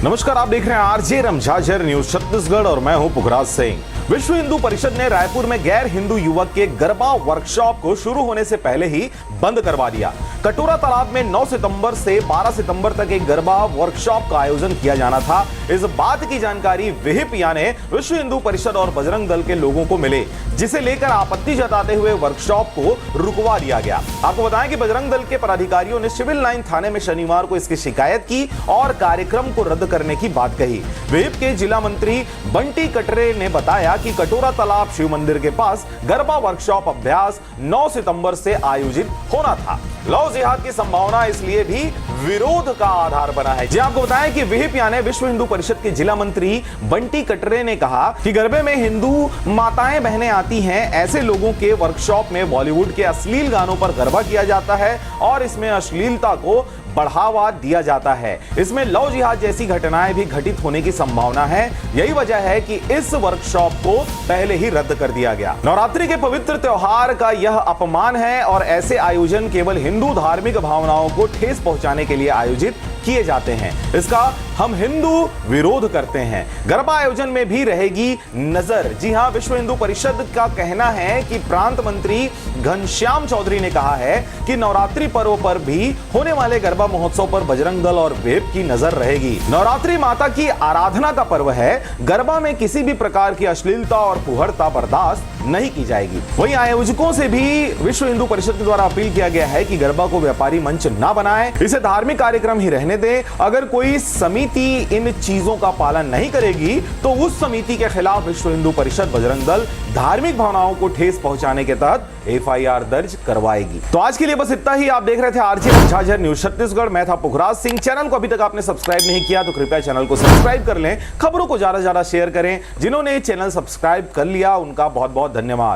नमस्कार, आप देख रहे हैं आरजे रमझाझर न्यूज छत्तीसगढ़ और मैं हूं पुखराज सिंह। विश्व हिंदू परिषद ने रायपुर में गैर हिंदू युवक के गरबा वर्कशॉप को शुरू होने से पहले ही बंद करवा दिया। कटोरा तालाब में 9 सितंबर से 12 सितंबर तक एक गरबा वर्कशॉप का आयोजन किया जाना था। इस बात की जानकारी विहिप यानी विश्व हिंदू परिषद और बजरंग दल के लोगों को मिले, जिसे लेकर आपत्ति जताते हुए वर्कशॉप को रुकवा दिया गया। आपको बताएं कि बजरंग दल के पदाधिकारियों ने सिविल लाइन थाने में शनिवार को इसकी शिकायत की और कार्यक्रम को रद्द करने की बात कही। विहिप के जिला मंत्री बंटी कटरे ने बताया कि कटोरा तालाब शिव मंदिर के पास गरबा वर्कशॉप अभ्यास 9 सितंबर से आयोजित होना था। लव जिहाद की संभावना इसलिए भी विरोध का आधार बना है। जी आपको बताएं कि विहिप यानी विश्व हिंदू परिषद के जिला मंत्री बंटी कटरे ने कहा कि गरबे में हिंदू माताएं बहनें आती हैं, ऐसे लोगों के वर्कशॉप में बॉलीवुड के अश्लील गानों पर गरबा किया जाता है और इसमें अश्लीलता को बढ़ावा दिया जाता है। इसमें लव जिहाद जैसी घटनाएं भी घटित होने की संभावना है। यही वजह है कि इस वर्कशॉप को पहले ही रद्द कर दिया गया। नवरात्रि के पवित्र त्योहार का यह अपमान है और ऐसे आयोजन केवल हिंदू धार्मिक भावनाओं को ठेस पहुंचाने के लिए आयोजित किए जाते हैं। इसका हम हिंदू विरोध करते हैं। गरबा आयोजन में भी रहेगी नजर। जी हां, विश्व हिंदू परिषद का कहना है कि प्रांत मंत्री घनश्याम चौधरी ने कहा है कि नवरात्रि पर्व पर भी होने वाले गरबा महोत्सव पर बजरंग दल और विहिप की नजर रहेगी। नवरात्रि माता की आराधना का पर्व है। गरबा में किसी भी प्रकार की अश्लीलता और फुहड़ता बर्दाश्त नहीं की जाएगी। वहीं आयोजकों से भी विश्व हिंदू परिषद के द्वारा अपील किया गया है कि गरबा को व्यापारी मंच ना बनाए, इसे धार्मिक कार्यक्रम ही रहने दे। अगर कोई समिति इन चीजों का पालन नहीं करेगी तो उस समिति के खिलाफ विश्व हिंदू परिषद बजरंग दल धार्मिक भावनाओं को ठेस पहुंचाने के तहत एफआईआर दर्ज करवाएगी। तो आज के लिए बस इतना ही। आप देख रहे थे आरजे रमझाझर न्यूज छत्तीसगढ़। मैं था पुखराज सिंह। चैनल को अभी तक आपने सब्सक्राइब नहीं किया तो कृपया चैनल को सब्सक्राइब कर लें। खबरों को ज्यादा से ज्यादा शेयर करें। जिन्होंने चैनल सब्सक्राइब कर लिया उनका बहुत बहुत धन्यवाद।